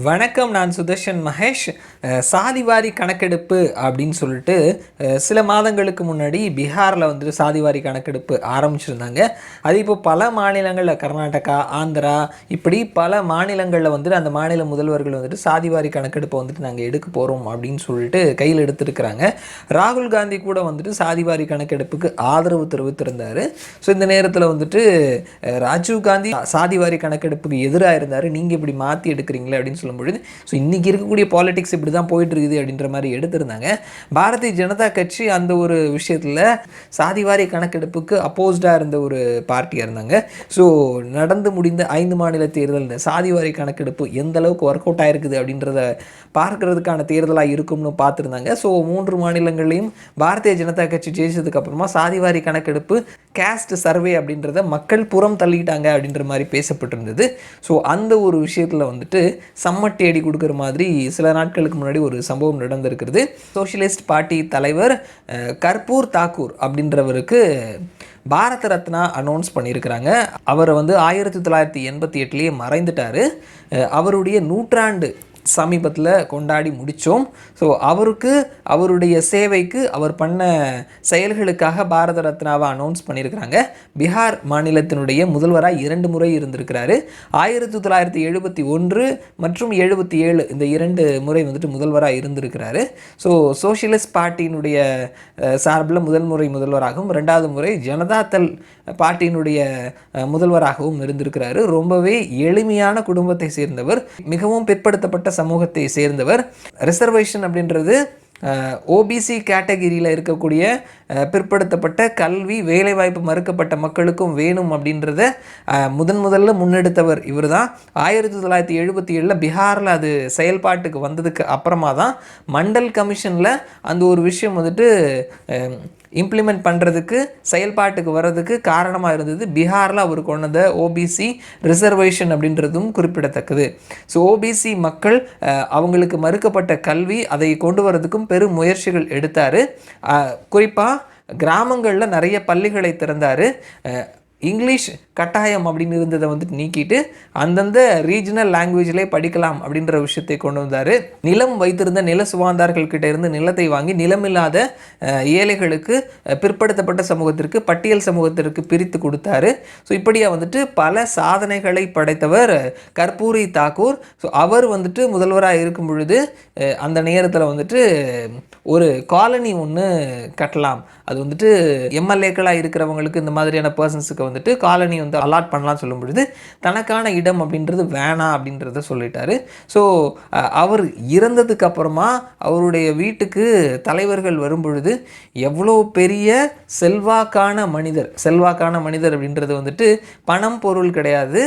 வணக்கம். நான் சுதர்ஷன் மகேஷ். சாதிவாரி கணக்கெடுப்பு அப்படின்னு சொல்லிட்டு சில மாதங்களுக்கு முன்னாடி பீகாரில் வந்துட்டு சாதிவாரி கணக்கெடுப்பு ஆரம்பிச்சிருந்தாங்க. அது இப்போ பல மாநிலங்களில் கர்நாடகா, ஆந்திரா இப்படி பல மாநிலங்களில் வந்துட்டு அந்த மாநில முதல்வர்கள் வந்துட்டு சாதிவாரி கணக்கெடுப்பை வந்துட்டு நாங்கள் எடுக்க போகிறோம் அப்படின்னு சொல்லிட்டு கையில் எடுத்துருக்கிறாங்க. ராகுல் காந்தி கூட வந்துட்டு சாதிவாரி கணக்கெடுப்புக்கு ஆதரவு தெரிவித்திருந்தார். ஸோ இந்த நேரத்தில் வந்துட்டு ராஜீவ் காந்தி சாதிவாரி கணக்கெடுப்புக்கு எதிராக இருந்தார். நீங்கள் இப்படி மாற்றி எடுக்கிறீங்களே அப்படின்னு சொல்லும்பொழுது ஸோ இன்றைக்கி இருக்கக்கூடிய பாலிடிக்ஸ் இப்படி தான் போயிட்டு இருக்குது அப்படின்ற மாதிரி எடுத்திருந்தாங்க. பாரதிய ஜனதா கட்சி அந்த ஒரு விஷயத்தில் சாதிவாரி கணக்கெடுப்புக்கு அப்போஸ்டாக இருந்த ஒரு பார்ட்டியாக இருந்தாங்க. ஸோ நடந்து முடிந்த 5 மாநில தேர்தல் இந்த சாதிவாரி கணக்கெடுப்பு எந்த அளவுக்கு ஒர்க் அவுட் ஆகிருக்குது அப்படின்றத பார்க்கறதுக்கான தேர்தலாக இருக்கும்னு பார்த்துருந்தாங்க. ஸோ 3 மாநிலங்களையும் பாரதிய ஜனதா கட்சி ஜெயிச்சதுக்கு அப்புறமா சாதிவாரி கணக்கெடுப்பு கேஸ்ட் சர்வே அப்படின்றத மக்கள் புறம் தள்ளிட்டாங்க அப்படின்ற மாதிரி பேசப்பட்டிருந்தது. ஸோ அந்த ஒரு விஷயத்தில் வந்துட்டு சம்மட்டி அடி கொடுக்குற மாதிரி சில நாட்களுக்கு முன்னாடி ஒரு சம்பவம் நடந்திருக்கிறது. சோஷியலிஸ்ட் பார்ட்டி தலைவர் கர்பூர் தாக்கூர் அப்படின்றவருக்கு பாரத ரத்னா அனௌன்ஸ் பண்ணியிருக்கிறாங்க. அவரை வந்து 1988 மறைந்துட்டார். அவருடைய நூற்றாண்டு சமீபத்தில் கொண்டாடி முடித்தோம். ஸோ அவருக்கு அவருடைய சேவைக்கு அவர் பண்ண செயல்களுக்காக பாரத ரத்னாவை அனௌன்ஸ் பண்ணியிருக்கிறாங்க. பீகார் மாநிலத்தினுடைய முதல்வராக 2 முறை இருந்திருக்கிறாரு. 1971 மற்றும் 77 இந்த 2 முறை வந்துட்டு முதல்வராக இருந்திருக்கிறாரு. ஸோ சோஷியலிஸ்ட் பார்ட்டியினுடைய சார்பில் முதல் முறை முதல்வராகவும் 2வது முறை ஜனதாதள் பார்ட்டியினுடைய முதல்வராகவும் இருந்திருக்கிறாரு. ரொம்பவே எளிமையான குடும்பத்தை சேர்ந்தவர், மிகவும் பிற்படுத்தப்பட்ட சமூகத்தை சேர்ந்தவர். ரிசர்வேஷன் அப்படின்றது ஓபிசி கேட்டகிரியில் இருக்கக்கூடிய பிற்படுத்தப்பட்ட கல்வி வேலைவாய்ப்பு மறுக்கப்பட்ட மக்களுக்கும் வேணும் அப்படின்றத முதல்ல முன்னெடுத்தவர் இவர் தான். 1977 பீகாரில் அது செயல்பாட்டுக்கு வந்ததுக்கு அப்புறமா தான் மண்டல் கமிஷனில் அந்த ஒரு விஷயம் வந்துட்டு இம்ப்ளிமெண்ட் பண்ணுறதுக்கு செயல்பாட்டுக்கு வர்றதுக்கு காரணமாக இருந்தது. பீகாரில் அவர் கொண்டத ஓபிசி ரிசர்வேஷன் அப்படின்றதும் குறிப்பிடத்தக்கது. ஸோ ஓபிசி மக்கள் அவங்களுக்கு மறுக்கப்பட்ட கல்வி அதை கொண்டு வரதுக்கும் பெரும் முயற்சிகள் எடுத்தார். குறிப்பாக கிராமங்களில் நிறைய பள்ளிகளை திறந்தார். இங்கிலீஷ் கட்டாயம் அப்படின்னு இருந்ததை வந்துட்டு நீக்கிட்டு அந்தந்த ரீஜனல் லாங்குவேஜிலே படிக்கலாம் அப்படின்ற விஷயத்தை கொண்டு வந்தார். நிலம் வைத்திருந்த நில சுவாந்தார்கள் கிட்ட இருந்து நிலத்தை வாங்கி நிலமில்லாத ஏழைகளுக்கு, பிற்படுத்தப்பட்ட சமூகத்திற்கு, பட்டியல் சமூகத்திற்கு பிரித்து கொடுத்தாரு. ஸோ இப்படியாக வந்துட்டு பல சாதனைகளை படைத்தவர் கர்பூரி தாக்கூர். ஸோ அவர் வந்துட்டு முதல்வராக இருக்கும் பொழுது அந்த நேரத்தில் வந்துட்டு ஒரு காலனி ஒன்று கட்டலாம், அது வந்துட்டு எம்எல்ஏக்களாக இருக்கிறவங்களுக்கு இந்த மாதிரியான பர்சன்ஸுக்கு வந்துட்டு காலனி வந்து அலாட் பண்ணலாம் சொல்லும் பொழுது தனக்கான இடம் அப்படின்றது வேணாம் அப்படின்றத சொல்லிட்டாரு. ஸோ அவர் இறந்ததுக்கு அப்புறமா அவருடைய வீட்டுக்கு தலைவர்கள் வரும் பொழுது எவ்வளோ பெரிய செல்வாக்கான மனிதர் அப்படின்றது வந்துட்டு பணம் பொருள் கிடையாது,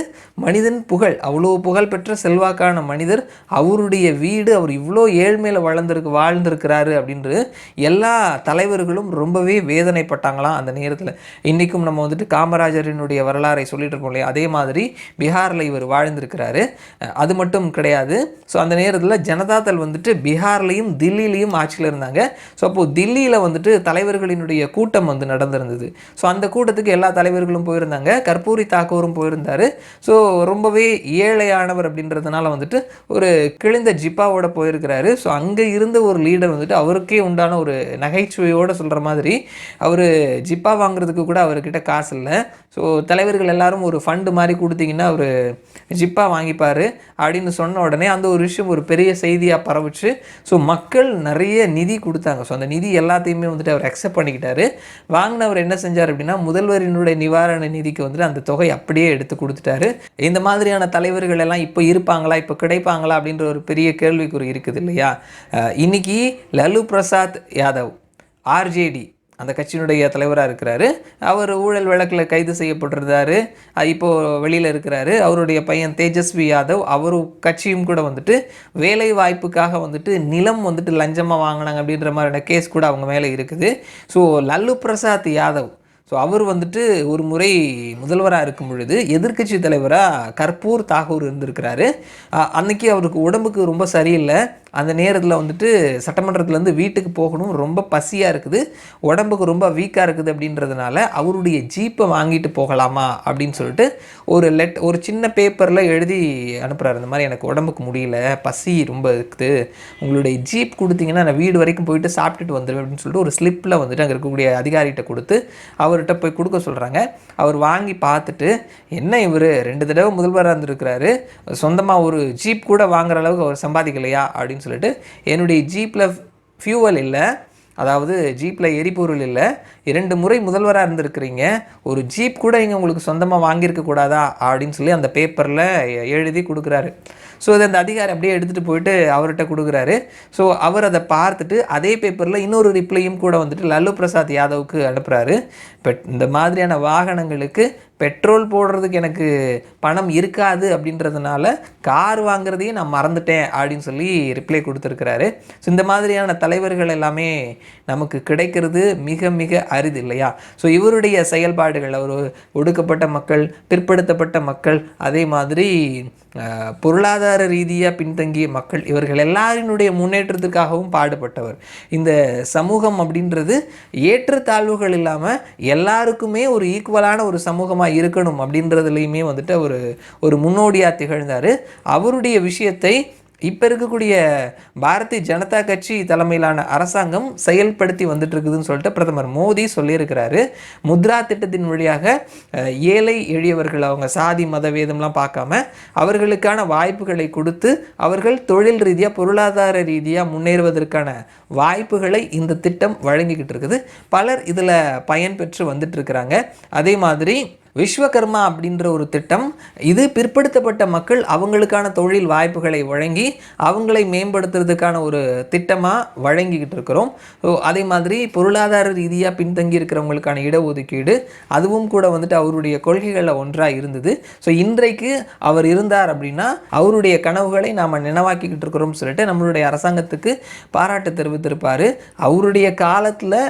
மனிதன் புகழ், அவ்வளோ புகழ் பெற்ற செல்வாக்கான மனிதர், அவருடைய வீடு, அவர் இவ்வளோ ஏழ்மையில் வாழ்ந்திருக்கிறாரு அப்படின்றது எல்லா தலைவர்களும் ரொம்பவே வேதனைப்பட்டாங்களாம் அந்த நேரத்தில். இன்றைக்கும் நம்ம வந்துட்டு காமராஜரினுடைய வரலாறை சொல்லிட்டு இருக்கோம் இல்லையா, அதே மாதிரி பீகாரில் இவர் வாழ்ந்திருக்கிறாரு. அது மட்டும் கிடையாது. ஸோ அந்த நேரத்தில் ஜனதாதள் வந்துட்டு பீகார்லேயும் தில்லியிலையும் ஆட்சியில் இருந்தாங்க. ஸோ அப்போது தில்லியில் வந்துட்டு தலைவர்களினுடைய கூட்டம் வந்து நடந்திருந்தது. ஸோ அந்த கூட்டத்துக்கு எல்லா தலைவர்களும் போயிருந்தாங்க, கர்பூரி தாக்கூரும் போயிருந்தார். ஸோ ரொம்பவே ஏழையானவர் அப்படின்றதுனால வந்துட்டு ஒரு கிழிந்த ஜிப்பாவோட போயிருக்கிறாரு. ஸோ அங்கே இருந்த ஒரு லீடர் வந்துட்டு அவருக்கே உண்டான ஒரு நகைச்சுவையோடு சொல்கிற மாதிரி, அவர் ஜிப்பா வாங்குறதுக்கு கூட அவர்கிட்ட காசு இல்லை, ஸோ தலைவர்கள் எல்லாரும் ஒரு ஃபண்டு மாதிரி கொடுத்தீங்கன்னா அவர் ஜிப்பா வாங்கிப்பார் அப்படின்னு சொன்ன உடனே அந்த ஒரு விஷயம் ஒரு பெரிய செய்தியாக பரவுச்சு. ஸோ மக்கள் நிறைய நிதி கொடுத்தாங்க. ஸோ அந்த நிதி எல்லாத்தையுமே வந்துட்டு அவர் அக்செப்ட் பண்ணிக்கிட்டாரு. வாங்கினவர் என்ன செஞ்சார் அப்படின்னா முதல்வரினுடைய நிவாரண நிதிக்கு வந்துட்டு அந்த தொகை அப்படியே எடுத்து கொடுத்துட்டாரு. இந்த மாதிரியான தலைவர்கள் எல்லாம் இப்போ இருப்பாங்களா, இப்போ கிடைப்பாங்களா அப்படின்ற ஒரு பெரிய கேள்விக்குறி இருக்குது இல்லையா. இன்னைக்கு லல்லு பிரசாத் யாதவ் ஆர்ஜேடி அந்த கட்சியினுடைய தலைவராக இருக்கிறாரு. அவர் ஊழல் வழக்கில் கைது செய்யப்பட்டிருந்தார், இப்போது வெளியில் இருக்கிறாரு. அவருடைய பையன் தேஜஸ்வி யாதவ், அவர் கட்சியும் கூட வந்துட்டு வேலை வாய்ப்புக்காக வந்துட்டு நிலம் வந்துட்டு லஞ்சமாக வாங்கினாங்க அப்படின்ற மாதிரியான கேஸ் கூட அவங்க மேலே இருக்குது. ஸோ லல்லு பிரசாத் யாதவ், ஸோ அவர் வந்துட்டு ஒரு முறை முதல்வராக இருக்கும் பொழுது எதிர்க்கட்சி தலைவராக கர்பூர் தாக்கூர் இருந்திருக்கிறாரு. அன்றைக்கி அவருக்கு உடம்புக்கு ரொம்ப சரியில்லை. அந்த நேரத்தில் வந்துட்டு சட்டமன்றத்துலேருந்து வீட்டுக்கு போகணும், ரொம்ப பசியாக இருக்குது, உடம்புக்கு ரொம்ப வீக்காக இருக்குது அப்படின்றதுனால அவருடைய ஜீப்பை வாங்கிட்டு போகலாமா அப்படின்னு சொல்லிட்டு ஒரு சின்ன பேப்பரில் எழுதி அனுப்புகிறாரு. இந்த மாதிரி எனக்கு உடம்புக்கு முடியல, பசி ரொம்ப இருக்குது, உங்களுடைய ஜீப் கொடுத்தீங்கன்னா நான் வீடு வரைக்கும் போயிட்டு சாப்பிட்டுட்டு வந்துடுவேன் அப்படின்னு சொல்லிட்டு ஒரு ஸ்லிப்பில் வந்துட்டு அங்கே இருக்கக்கூடிய அதிகாரிகிட்ட கொடுத்து அவர்கிட்ட போய் கொடுக்க சொல்கிறாங்க. அவர் வாங்கி பார்த்துட்டு, என்ன இவர் 2 தடவை முதல்வராக இருந்திருக்கிறாரு, சொந்தமாக ஒரு ஜீப் கூட வாங்குற அளவுக்கு அவர் சம்பாதிக்கலையா அப்படின்னு சொல்லிட்டு, என்னுடைய ஜீப்பில் ஃபியூவல் இல்லை, அதாவது ஜீப்பில் எரிபொருள் இல்லை, 2 முறை முதல்வராக இருந்திருக்கிறீங்க, ஒரு ஜீப் கூட இங்கே உங்களுக்கு சொந்தமாக வாங்கியிருக்க கூடாதா அப்படின்னு சொல்லி அந்த பேப்பரில் எழுதி கொடுக்குறாரு. ஸோ இதை அந்த அதிகாரி அப்படியே எடுத்துகிட்டு போயிட்டு அவர்கிட்ட கொடுக்குறாரு. ஸோ அவர் அதை பார்த்துட்டு அதே பேப்பரில் இன்னொரு ரிப்ளையும் கூட வந்துட்டு லல்லு பிரசாத் யாதவுக்கு அனுப்புகிறாரு. இந்த மாதிரியான வாகனங்களுக்கு பெட்ரோல் போடுறதுக்கு எனக்கு பணம் இருக்காது அப்படின்றதுனால கார் வாங்குறதையும் நான் மறந்துட்டேன் அப்படின்னு சொல்லி ரிப்ளை கொடுத்துருக்கிறாரு. ஸோ இந்த மாதிரியான தலைவர்கள் எல்லாமே நமக்கு கிடைக்கிறது மிக மிக அரிது இல்லையா? ஸோ இவருடைய செயல்பாடுகள், ஒரு ஒடுக்கப்பட்ட மக்கள், பிற்படுத்தப்பட்ட மக்கள், அதே மாதிரி பொருளாதார ரீதியாக பின்தங்கிய மக்கள், இவர்கள் எல்லாரினுடைய முன்னேற்றத்துக்காகவும் பாடுபட்டவர். இந்த சமூகம் அப்படின்றது ஏற்றத்தாழ்வுகள் இல்லாமல் எல்லாருக்குமே ஒரு ஈக்குவலான ஒரு சமூகமாக இருக்கணும் அப்படின்றதுலையுமே வந்துட்டு ஒரு முன்னோடியாக திகழ்ந்தார். அவருடைய விஷயத்தை இப்போ இருக்கக்கூடிய பாரதிய ஜனதா கட்சி தலைமையிலான அரசாங்கம் செயல்படுத்தி வந்துட்டு இருக்குதுன்னு சொல்லிட்டு பிரதமர் மோடி சொல்லியிருக்கிறாரு. முத்ரா திட்டத்தின் வழியாக ஏழை எளியவர்கள், அவங்க சாதி மத வேதம்லாம் பார்க்காம அவர்களுக்கான வாய்ப்புகளை கொடுத்து அவர்கள் தொழில் ரீதியாக பொருளாதார ரீதியாக முன்னேறுவதற்கான வாய்ப்புகளை இந்த திட்டம் வழங்கிக்கிட்டு இருக்குது. பலர் இதில் பயன்பெற்று வந்துட்டு இருக்கிறாங்க. அதே மாதிரி விஸ்வகர்மா அப்படின்ற ஒரு திட்டம், இது பிற்படுத்தப்பட்ட மக்கள் அவங்களுக்கான தொழில் வாய்ப்புகளை வழங்கி அவங்களை மேம்படுத்துறதுக்கான ஒரு திட்டமாக வழங்கிக்கிட்டு இருக்கிறோம். அதே மாதிரி பொருளாதார ரீதியாக பின்தங்கி இருக்கிறவங்களுக்கான இடஒதுக்கீடு, அதுவும் கூட வந்துட்டு அவருடைய கொள்கைகளில் ஒன்றாக இருந்தது. ஸோ இன்றைக்கு அவர் இருந்தார் அப்படின்னா அவருடைய கனவுகளை நாம் நினைவாக்கிக்கிட்டு இருக்கிறோம்னு சொல்லிட்டு நம்மளுடைய அரசாங்கத்துக்கு பாராட்டு தெரிவித்திருப்பார். அவருடைய காலத்தில்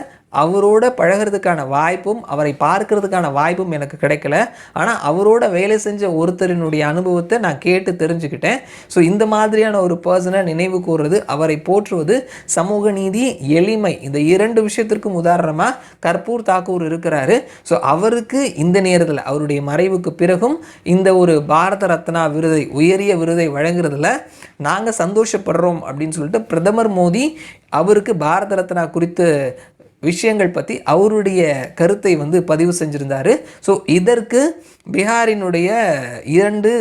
அவரோட பழகிறதுக்கான வாய்ப்பும் அவரை பார்க்கறதுக்கான வாய்ப்பும் எனக்கு கிடைக்கல. ஆனால் அவரோட வேலை செஞ்ச ஒருத்தரினுடைய அனுபவத்தை நான் கேட்டு தெரிஞ்சுக்கிட்டேன். ஸோ இந்த மாதிரியான ஒரு பர்சனை நினைவு கூறுறது, அவரை போற்றுவது, சமூக நீதி, எளிமை, இந்த 2 விஷயத்திற்கும் உதாரணமாக கர்பூர் தாக்கூர் இருக்கிறாரு. ஸோ அவருக்கு இந்த நேரத்தில் அவருடைய மறைவுக்கு பிறகும் இந்த ஒரு பாரத ரத்னா விருதை, உயரிய விருதை வழங்குறதுல நாங்கள் சந்தோஷப்படுறோம் அப்படின்னு சொல்லிட்டு பிரதமர் மோடி அவருக்கு பாரத ரத்னா குறித்து விஷயங்கள் பற்றி அவருடைய கருத்தை பதிவு செஞ்சுருந்தார். ஸோ இதற்கு பீகாரினுடைய 2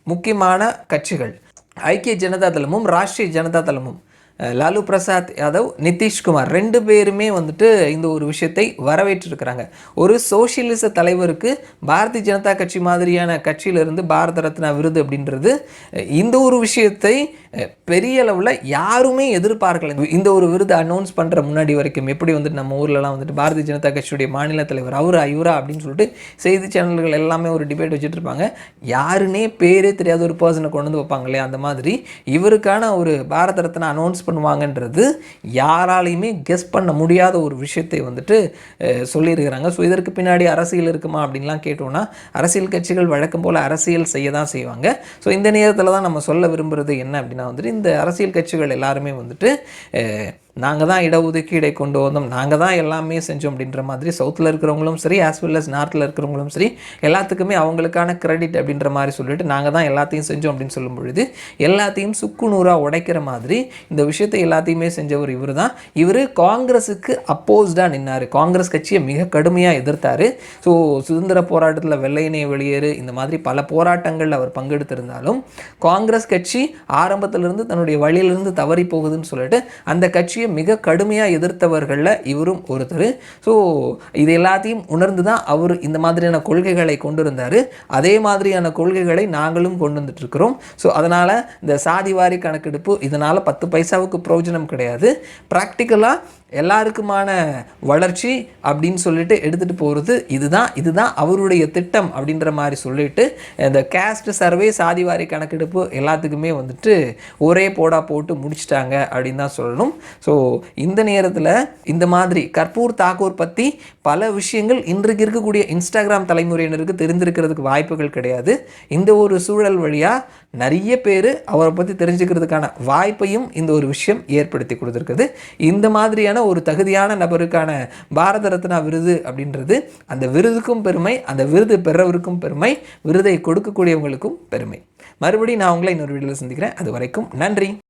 முக்கியமான கட்சிகள், ஐக்கிய ஜனதா தளமும் ராஷ்ட்ரிய ஜனதா தளமும், லாலு பிரசாத் யாதவ், நிதிஷ்குமார் 2 பேருமே இந்த ஒரு விஷயத்தை வரவேற்றிருக்கிறாங்க. ஒரு சோசியலிச தலைவருக்கு பாரதிய ஜனதா கட்சி மாதிரியான கட்சியிலிருந்து பாரத ரத்னா விருது அப்படின்றது, இந்த ஒரு விஷயத்தை பெரிய அளவில் யாருமே எதிர்பார்க்கல. இந்த ஒரு விருது அனௌன்ஸ் பண்ணுற முன்னாடி வரைக்கும் எப்படி நம்ம ஊர்லலாம் பாரதிய ஜனதா கட்சியுடைய மாநில தலைவர் அவரா இவரா அப்படின்னு சொல்லிட்டு செய்தி சேனல்கள் எல்லாமே ஒரு டிபேட் வச்சுட்டு இருப்பாங்க. யாருன்னே பேரே தெரியாத ஒரு பர்சனை கொண்டு வைப்பாங்க இல்லையா? அந்த மாதிரி இவருக்கான ஒரு பாரத ரத்னா அனௌன்ஸ் பண்ணுவாங்கன்றது யாராலையுமே கெஸ் பண்ண முடியாத ஒரு விஷயத்தை சொல்லியிருக்கிறாங்க. ஸோ இதற்கு பின்னாடி அரசியல் இருக்குமா அப்படின்லாம் கேட்டோன்னா, அரசியல் கட்சிகள் வழக்கம் போல் அரசியல் செய்ய தான் செய்வாங்க. ஸோ இந்த நேரத்தில் தான் நம்ம சொல்ல விரும்புகிறது என்ன அப்படின்னா, இந்த அரசியல் கட்சிகள் எல்லாருமே நாங்கள் தான் இடஒதுக்கீடை கொண்டு வந்தோம், நாங்கள் தான் எல்லாமே செஞ்சோம் அப்படின்ற மாதிரி சவுத்தில் இருக்கிறவங்களும் சரி, ஆஸ் வெல் அஸ் நார்த்தில் இருக்கிறவங்களும் சரி, எல்லாத்துக்குமே அவங்களுக்கான கிரெடிட் அப்படின்ற மாதிரி சொல்லிட்டு நாங்கள் தான் எல்லாத்தையும் செஞ்சோம் அப்படின்னு சொல்லும் பொழுது எல்லாத்தையும் சுக்குநூறாக உடைக்கிற மாதிரி இந்த விஷயத்தை எல்லாத்தையுமே செஞ்சவர் இவர் தான். இவர் காங்கிரஸுக்கு அப்போஸ்டாக நின்னார், காங்கிரஸ் கட்சியை மிக கடுமையாக எதிர்த்தார். ஸோ சுதந்திர போராட்டத்தில் வெள்ளையனே வெளியேறு, இந்த மாதிரி பல போராட்டங்களில் அவர் பங்கெடுத்திருந்தாலும் காங்கிரஸ் கட்சி ஆரம்பத்திலிருந்து தன்னுடைய வழியிலிருந்து தவறி போகுதுன்னு சொல்லிட்டு அந்த கட்சி மிக கடுமையாக எதிர்த்தவர்களில் இவரும் ஒருத்தர். ஸோ இது எல்லாத்தையும் உணர்ந்து தான் அவர் இந்த மாதிரியான கொள்கைகளை கொண்டு இருந்தார். அதே மாதிரியான கொள்கைகளை நாங்களும் கொண்டு வந்துட்டு இருக்கிறோம். ஸோ அதனால் இந்த சாதிவாரி கணக்கெடுப்பு இதனால் 10 பைசாவுக்கு பிரயோஜனம் கிடையாது. ப்ராக்டிக்கலாக எல்லாருக்குமான வளர்ச்சி அப்படின்னு சொல்லிட்டு எடுத்துகிட்டு போகிறது இதுதான் அவருடைய திட்டம் அப்படின்ற மாதிரி சொல்லிட்டு இந்த கேஸ்ட் சர்வே சாதிவாரி கணக்கெடுப்பு எல்லாத்துக்குமே வந்துட்டு ஒரே போட்டு முடிச்சிட்டாங்க அப்படின்னு தான் சொல்லணும். ஸோ இந்த நேரத்தில் இந்த மாதிரி கர்பூர் தாக்கூர் பற்றி பல விஷயங்கள் இன்றைக்கு இருக்கக்கூடிய இன்ஸ்டாகிராம் தலைமுறையினருக்கு தெரிந்திருக்கிறதுக்கு வாய்ப்புகள் கிடையாது. இந்த ஒரு சூழல் வழியாக நிறைய பேர் அவரை பற்றி தெரிஞ்சுக்கிறதுக்கான வாய்ப்பையும் இந்த ஒரு விஷயம் ஏற்படுத்தி கொடுத்துருக்குது. இந்த மாதிரியான ஒரு தகுதியான நபருக்கான பாரத ரத்னா விருது அப்படின்றது அந்த விருதுக்கும் பெருமை, அந்த விருது பெறவருக்கும் பெருமை, விருதை கொடுக்கக்கூடியவங்களுக்கும் பெருமை. மறுபடியும் நான் உங்களை இன்னொரு வீடியோவில் சந்திக்கிறேன். அது வரைக்கும் நன்றி.